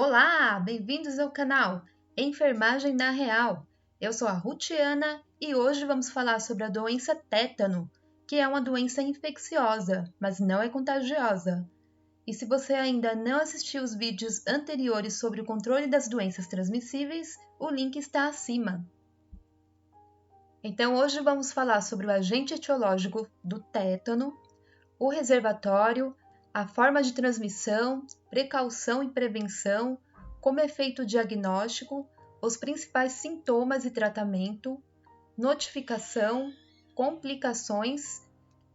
Olá, bem-vindos ao canal Enfermagem na Real. Eu sou a Rutiana e hoje vamos falar sobre a doença tétano, que é uma doença infecciosa, mas não é contagiosa. E se você ainda não assistiu os vídeos anteriores sobre o controle das doenças transmissíveis, o link está acima. Então hoje vamos falar sobre o agente etiológico do tétano, o reservatório, a forma de transmissão, precaução e prevenção, como é feito o diagnóstico, os principais sintomas e tratamento, notificação, complicações,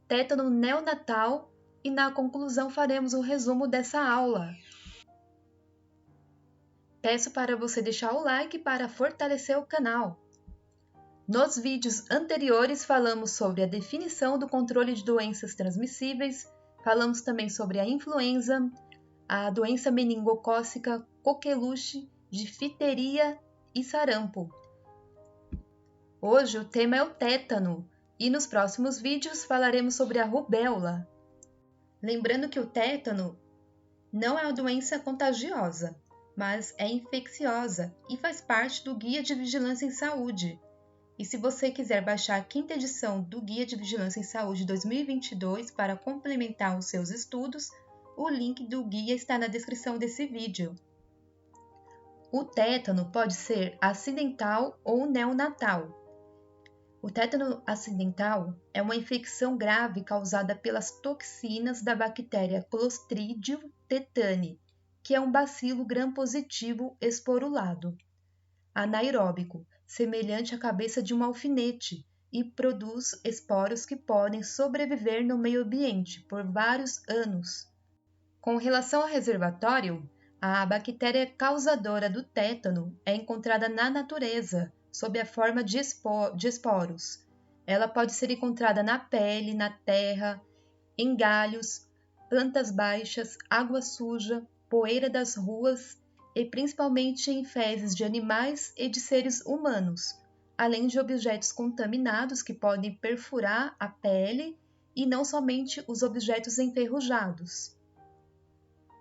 tétano neonatal e na conclusão faremos um resumo dessa aula. Peço para você deixar o like para fortalecer o canal. Nos vídeos anteriores falamos sobre a definição do controle de doenças transmissíveis, falamos também sobre a influenza, a doença meningocócica, coqueluche, difteria e sarampo. Hoje o tema é o tétano e nos próximos vídeos falaremos sobre a rubéola. Lembrando que o tétano não é uma doença contagiosa, mas é infecciosa e faz parte do Guia de Vigilância em Saúde. E se você quiser baixar a 5ª edição do Guia de Vigilância em Saúde 2022 para complementar os seus estudos, o link do guia está na descrição desse vídeo. O tétano pode ser acidental ou neonatal. O tétano acidental é uma infecção grave causada pelas toxinas da bactéria Clostridium tetani, que é um bacilo gram-positivo esporulado, anaeróbico, semelhante à cabeça de um alfinete, e produz esporos que podem sobreviver no meio ambiente por vários anos. Com relação ao reservatório, a bactéria causadora do tétano é encontrada na natureza, sob a forma de esporos. Ela pode ser encontrada na pele, na terra, em galhos, plantas baixas, água suja, poeira das ruas e principalmente em fezes de animais e de seres humanos, além de objetos contaminados que podem perfurar a pele e não somente os objetos enferrujados.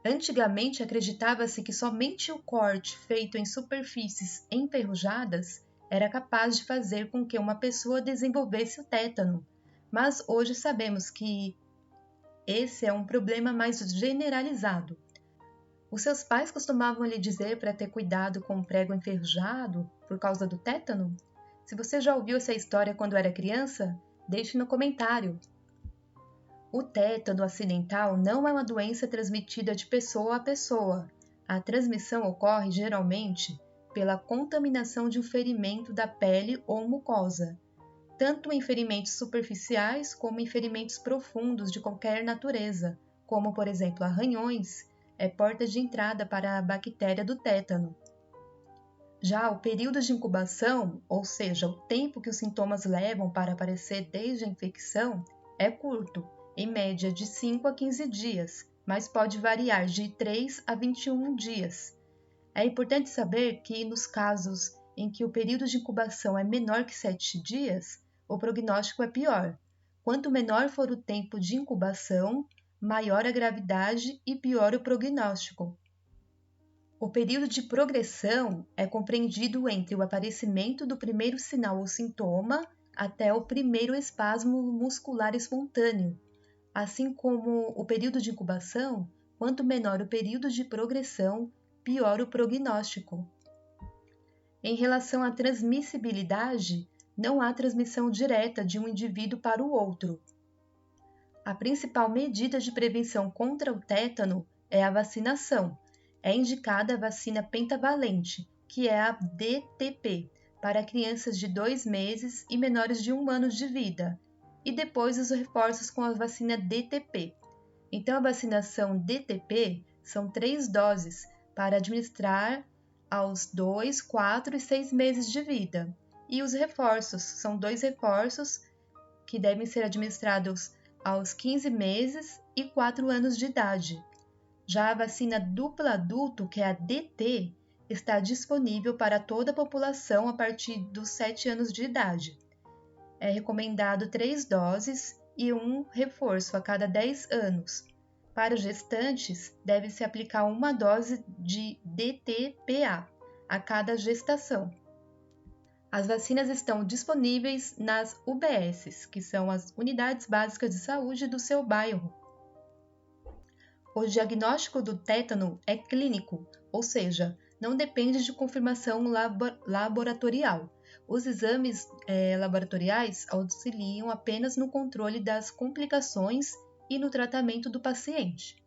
Antigamente acreditava-se que somente o corte feito em superfícies enferrujadas era capaz de fazer com que uma pessoa desenvolvesse o tétano, mas hoje sabemos que esse é um problema mais generalizado. Os seus pais costumavam lhe dizer para ter cuidado com o prego enferrujado por causa do tétano? Se você já ouviu essa história quando era criança, deixe no comentário. O tétano acidental não é uma doença transmitida de pessoa a pessoa. A transmissão ocorre geralmente pela contaminação de um ferimento da pele ou mucosa, tanto em ferimentos superficiais como em ferimentos profundos de qualquer natureza, como por exemplo arranhões, é porta de entrada para a bactéria do tétano. Já o período de incubação, ou seja, o tempo que os sintomas levam para aparecer desde a infecção, é curto, em média de 5 a 15 dias, mas pode variar de 3 a 21 dias. É importante saber que, nos casos em que o período de incubação é menor que 7 dias, o prognóstico é pior. Quanto menor for o tempo de incubação, maior a gravidade e pior o prognóstico. O período de progressão é compreendido entre o aparecimento do primeiro sinal ou sintoma até o primeiro espasmo muscular espontâneo. Assim como o período de incubação, quanto menor o período de progressão, pior o prognóstico. Em relação à transmissibilidade, não há transmissão direta de um indivíduo para o outro. A principal medida de prevenção contra o tétano é a vacinação. É indicada a vacina pentavalente, que é a DTP, para crianças de 2 meses e menores de 1 ano de vida, e depois os reforços com a vacina DTP. Então, a vacinação DTP são 3 doses para administrar aos 2, 4 e 6 meses de vida. E os reforços são 2 reforços que devem ser administrados aos 15 meses e 4 anos de idade. Já a vacina dupla adulto, que é a DT, está disponível para toda a população a partir dos 7 anos de idade. É recomendado 3 doses e um reforço a cada 10 anos. Para gestantes, deve-se aplicar uma dose de DTPA a cada gestação. As vacinas estão disponíveis nas UBSs, que são as Unidades Básicas de Saúde do seu bairro. O diagnóstico do tétano é clínico, ou seja, não depende de confirmação laboratorial. Os exames laboratoriais auxiliam apenas no controle das complicações e no tratamento do paciente.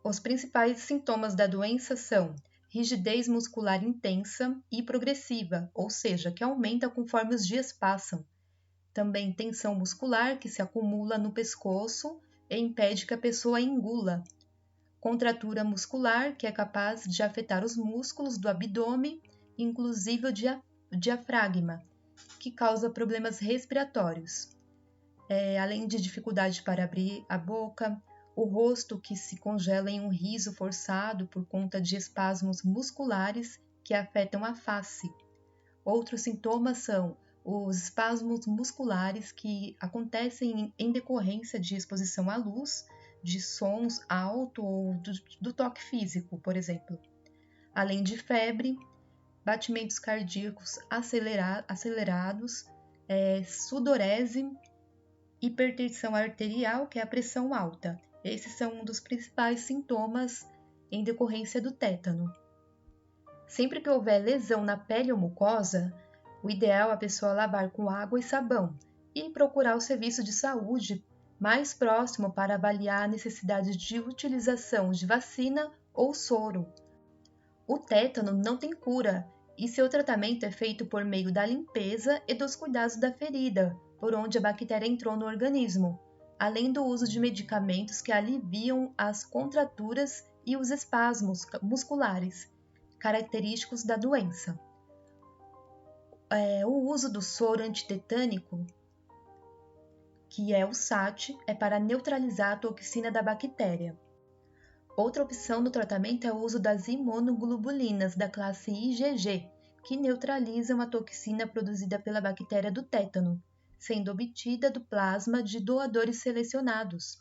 Os principais sintomas da doença são rigidez muscular intensa e progressiva, ou seja, que aumenta conforme os dias passam. Também tensão muscular, que se acumula no pescoço e impede que a pessoa engula. Contratura muscular, que é capaz de afetar os músculos do abdômen, inclusive o diafragma, que causa problemas respiratórios. Além de dificuldade para abrir a boca, o rosto que se congela em um riso forçado por conta de espasmos musculares que afetam a face. Outros sintomas são os espasmos musculares que acontecem em decorrência de exposição à luz, de sons altos ou do toque físico, por exemplo. Além de febre, batimentos cardíacos acelerados, sudorese, hipertensão arterial, que é a pressão alta. Esses são um dos principais sintomas em decorrência do tétano. Sempre que houver lesão na pele ou mucosa, o ideal é a pessoa lavar com água e sabão e procurar o serviço de saúde mais próximo para avaliar a necessidade de utilização de vacina ou soro. O tétano não tem cura e seu tratamento é feito por meio da limpeza e dos cuidados da ferida, por onde a bactéria entrou no organismo, além do uso de medicamentos que aliviam as contraturas e os espasmos musculares, característicos da doença. O uso do soro antitetânico, que é o SAT, é para neutralizar a toxina da bactéria. Outra opção no tratamento é o uso das imunoglobulinas da classe IgG, que neutralizam a toxina produzida pela bactéria do tétano, sendo obtida do plasma de doadores selecionados.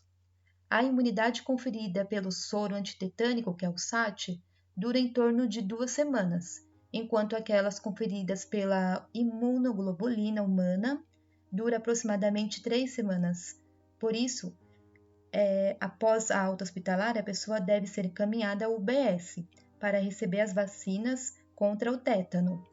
A imunidade conferida pelo soro antitetânico, que é o SAT, dura em torno de 2 semanas, enquanto aquelas conferidas pela imunoglobulina humana dura aproximadamente 3 semanas. Por isso, após a alta hospitalar, a pessoa deve ser encaminhada ao UBS para receber as vacinas contra o tétano.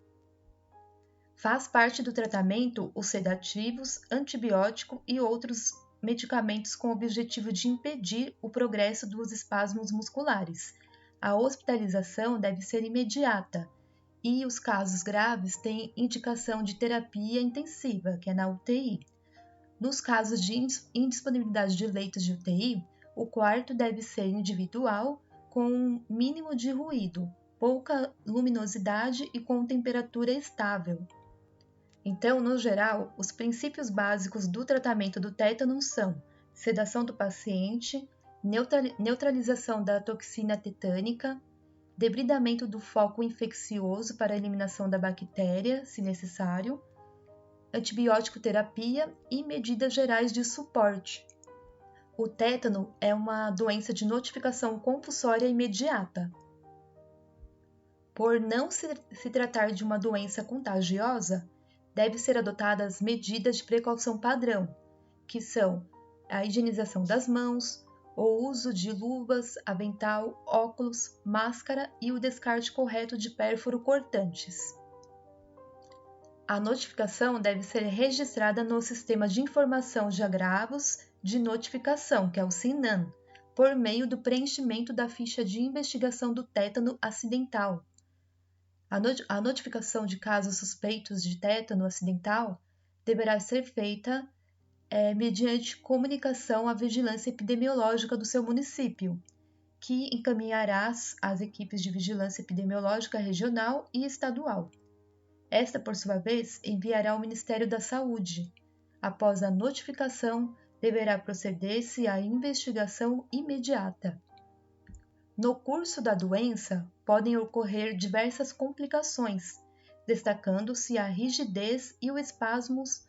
Faz parte do tratamento os sedativos, antibiótico e outros medicamentos com o objetivo de impedir o progresso dos espasmos musculares. A hospitalização deve ser imediata e os casos graves têm indicação de terapia intensiva, que é na UTI. Nos casos de indisponibilidade de leitos de UTI, o quarto deve ser individual, com um mínimo de ruído, pouca luminosidade e com temperatura estável. Então, no geral, os princípios básicos do tratamento do tétano são sedação do paciente, neutralização da toxina tetânica, debridamento do foco infeccioso para a eliminação da bactéria, se necessário, antibiótico terapia e medidas gerais de suporte. O tétano é uma doença de notificação compulsória imediata. Por não se tratar de uma doença contagiosa, devem ser adotadas medidas de precaução padrão, que são a higienização das mãos, o uso de luvas, avental, óculos, máscara e o descarte correto de pérfuro cortantes. A notificação deve ser registrada no Sistema de Informação de Agravos de Notificação, que é o SINAM, por meio do preenchimento da ficha de investigação do tétano acidental. A notificação de casos suspeitos de tétano acidental deverá ser feita mediante comunicação à vigilância epidemiológica do seu município, que encaminhará as equipes de vigilância epidemiológica regional e estadual. Esta, por sua vez, enviará ao Ministério da Saúde. Após a notificação, deverá proceder-se à investigação imediata. No curso da doença, podem ocorrer diversas complicações, destacando-se a rigidez e os espasmos.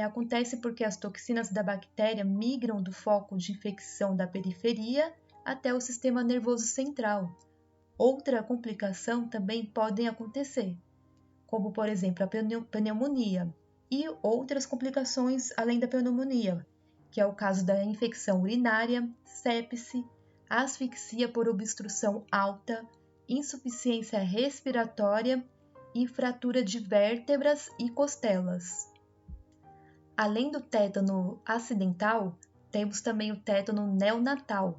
Acontece porque as toxinas da bactéria migram do foco de infecção da periferia até o sistema nervoso central. Outra complicação também podem acontecer, como por exemplo a pneumonia e outras complicações além da pneumonia, que é o caso da infecção urinária, sepse, asfixia por obstrução alta, insuficiência respiratória e fratura de vértebras e costelas. Além do tétano acidental, temos também o tétano neonatal,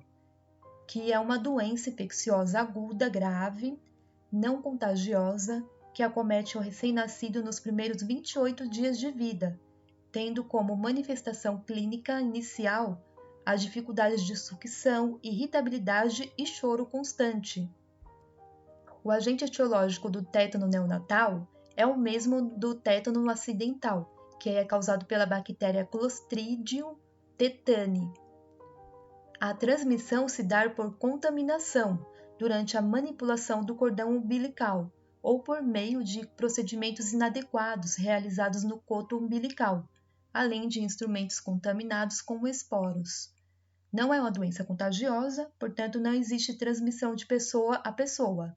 que é uma doença infecciosa aguda grave, não contagiosa, que acomete o recém-nascido nos primeiros 28 dias de vida, tendo como manifestação clínica inicial as dificuldades de sucção, irritabilidade e choro constante. O agente etiológico do tétano neonatal é o mesmo do tétano acidental, que é causado pela bactéria Clostridium tetani. A transmissão se dá por contaminação durante a manipulação do cordão umbilical ou por meio de procedimentos inadequados realizados no coto umbilical, além de instrumentos contaminados com esporos. Não é uma doença contagiosa, portanto não existe transmissão de pessoa a pessoa.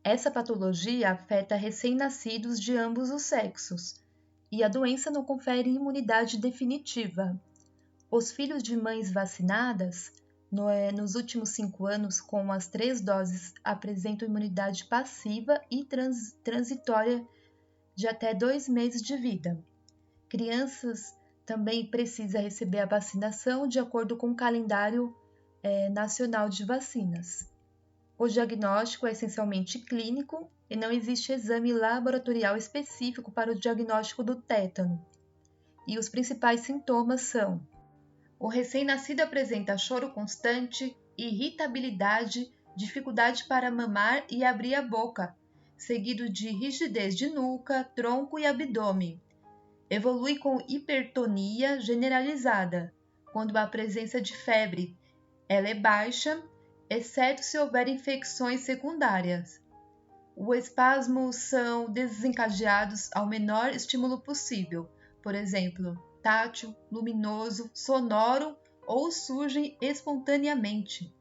Essa patologia afeta recém-nascidos de ambos os sexos e a doença não confere imunidade definitiva. Os filhos de mães vacinadas, nos últimos 5 anos, com as 3 doses, apresentam imunidade passiva e transitória de até 2 meses de vida. Crianças também precisam receber a vacinação de acordo com o calendário nacional de vacinas. O diagnóstico é essencialmente clínico e não existe exame laboratorial específico para o diagnóstico do tétano. E os principais sintomas são: o recém-nascido apresenta choro constante, irritabilidade, dificuldade para mamar e abrir a boca, seguido de rigidez de nuca, tronco e abdômen. Evolui com hipertonia generalizada, quando há presença de febre. Ela é baixa, exceto se houver infecções secundárias. Os espasmos são desencadeados ao menor estímulo possível, por exemplo, tátil, luminoso, sonoro ou surgem espontaneamente.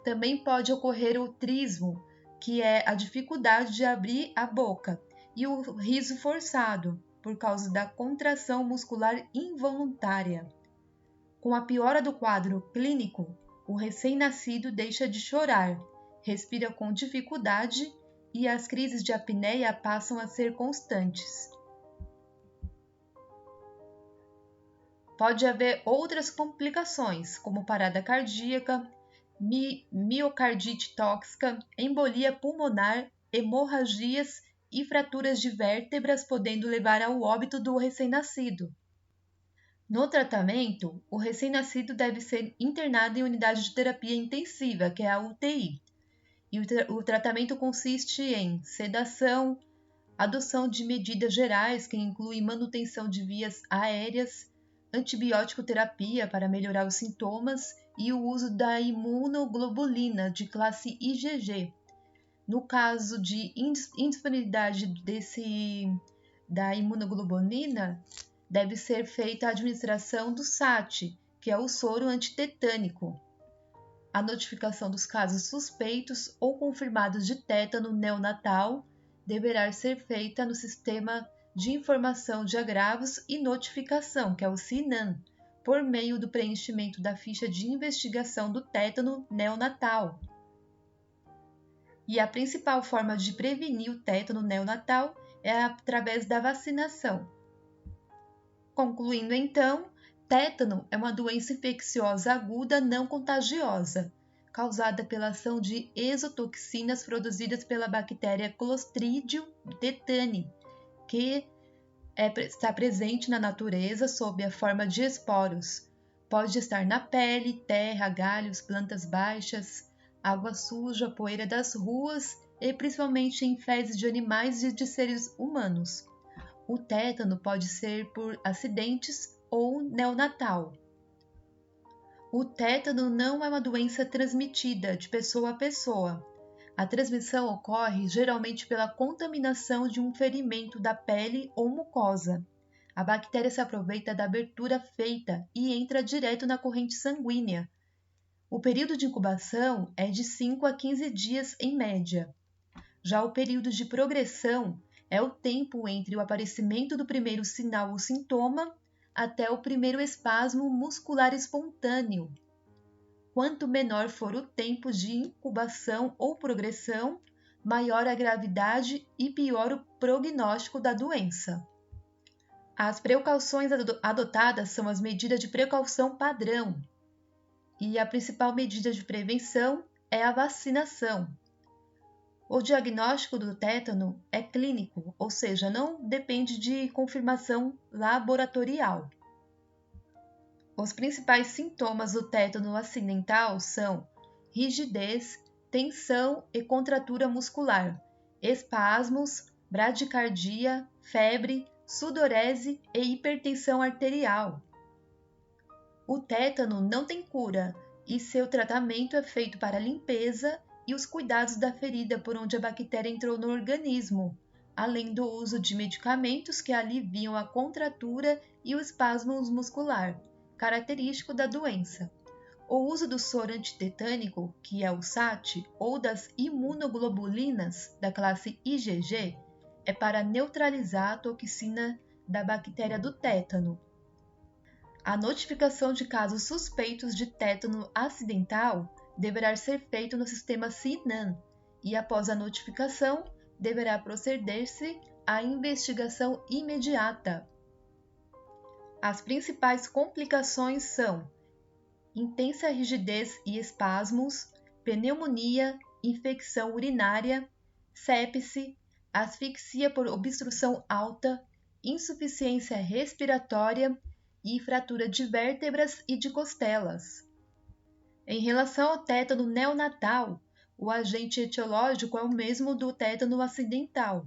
Também pode ocorrer o trismo, que é a dificuldade de abrir a boca, e o riso forçado, por causa da contração muscular involuntária. Com a piora do quadro clínico, o recém-nascido deixa de chorar, respira com dificuldade e as crises de apneia passam a ser constantes. Pode haver outras complicações, como parada cardíaca, miocardite tóxica, embolia pulmonar, hemorragias e fraturas de vértebras, podendo levar ao óbito do recém-nascido. No tratamento, o recém-nascido deve ser internado em unidade de terapia intensiva, que é a UTI. E o tratamento consiste em sedação, adoção de medidas gerais, que incluem manutenção de vias aéreas, antibiótico terapia para melhorar os sintomas e o uso da imunoglobulina de classe IgG. No caso de indisponibilidade da imunoglobulina, deve ser feita a administração do SAT, que é o soro antitetânico. A notificação dos casos suspeitos ou confirmados de tétano neonatal deverá ser feita no Sistema de Informação de Agravos e Notificação, que é o SINAM, por meio do preenchimento da ficha de investigação do tétano neonatal. E a principal forma de prevenir o tétano neonatal é através da vacinação. Concluindo então, tétano é uma doença infecciosa aguda não contagiosa, causada pela ação de exotoxinas produzidas pela bactéria Clostridium tetani, que está presente na natureza sob a forma de esporos. Pode estar na pele, terra, galhos, plantas baixas, água suja, poeira das ruas e principalmente em fezes de animais e de seres humanos. O tétano pode ser por acidentes ou neonatal. O tétano não é uma doença transmitida de pessoa a pessoa. A transmissão ocorre geralmente pela contaminação de um ferimento da pele ou mucosa. A bactéria se aproveita da abertura feita e entra direto na corrente sanguínea. O período de incubação é de 5 a 15 dias em média. Já o período de progressão é o tempo entre o aparecimento do primeiro sinal ou sintoma até o primeiro espasmo muscular espontâneo. Quanto menor for o tempo de incubação ou progressão, maior a gravidade e pior o prognóstico da doença. As precauções adotadas são as medidas de precaução padrão, e a principal medida de prevenção é a vacinação. O diagnóstico do tétano é clínico, ou seja, não depende de confirmação laboratorial. Os principais sintomas do tétano acidental são rigidez, tensão e contratura muscular, espasmos, bradicardia, febre, sudorese e hipertensão arterial. O tétano não tem cura e seu tratamento é feito para a limpeza e os cuidados da ferida por onde a bactéria entrou no organismo, além do uso de medicamentos que aliviam a contratura e o espasmo muscular, característico da doença. O uso do soro antitetânico, que é o SAT, ou das imunoglobulinas da classe IgG, é para neutralizar a toxina da bactéria do tétano. A notificação de casos suspeitos de tétano acidental deverá ser feita no sistema SINAM e, após a notificação, deverá proceder-se à investigação imediata. As principais complicações são intensa rigidez e espasmos, pneumonia, infecção urinária, sepse, asfixia por obstrução alta, insuficiência respiratória e fratura de vértebras e de costelas. Em relação ao tétano neonatal, o agente etiológico é o mesmo do tétano acidental.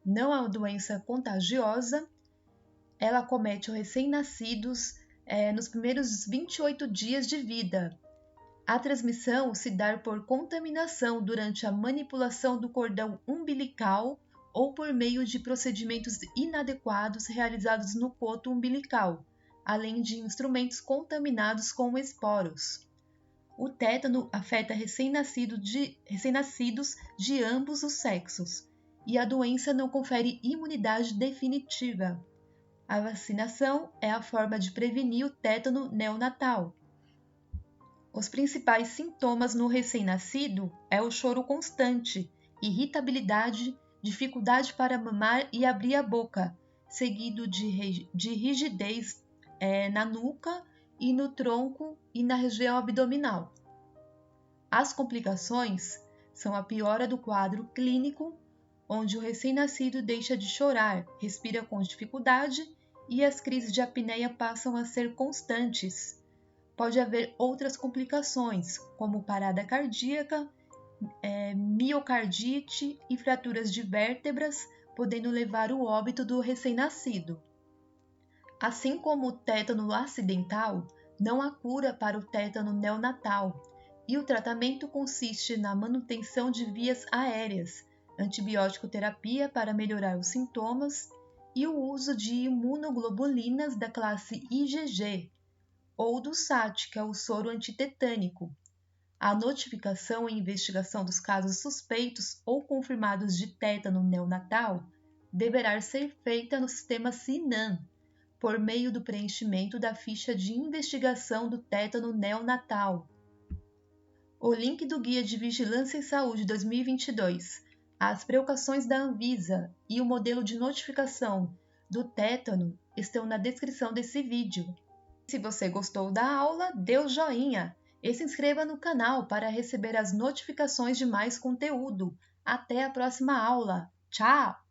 Não é uma doença contagiosa, ela acomete os recém-nascidos nos primeiros 28 dias de vida. A transmissão se dá por contaminação durante a manipulação do cordão umbilical ou por meio de procedimentos inadequados realizados no coto umbilical, além de instrumentos contaminados com esporos. O tétano afeta recém-nascidos de ambos os sexos e a doença não confere imunidade definitiva. A vacinação é a forma de prevenir o tétano neonatal. Os principais sintomas no recém-nascido é o choro constante, irritabilidade, dificuldade para mamar e abrir a boca, seguido de rigidez na nuca e no tronco e na região abdominal. As complicações são a piora do quadro clínico, onde o recém-nascido deixa de chorar, respira com dificuldade e as crises de apneia passam a ser constantes. Pode haver outras complicações, como parada cardíaca, miocardite e fraturas de vértebras, podendo levar ao óbito do recém-nascido. Assim como o tétano acidental, não há cura para o tétano neonatal, e o tratamento consiste na manutenção de vias aéreas, antibiótico terapia para melhorar os sintomas e o uso de imunoglobulinas da classe IgG, ou do SAT, que é o soro antitetânico. A notificação e investigação dos casos suspeitos ou confirmados de tétano neonatal deverá ser feita no sistema SINAM, por meio do preenchimento da ficha de investigação do tétano neonatal. O link do Guia de Vigilância em Saúde 2022, as precauções da Anvisa e o modelo de notificação do tétano estão na descrição desse vídeo. Se você gostou da aula, dê o joinha e se inscreva no canal para receber as notificações de mais conteúdo. Até a próxima aula. Tchau!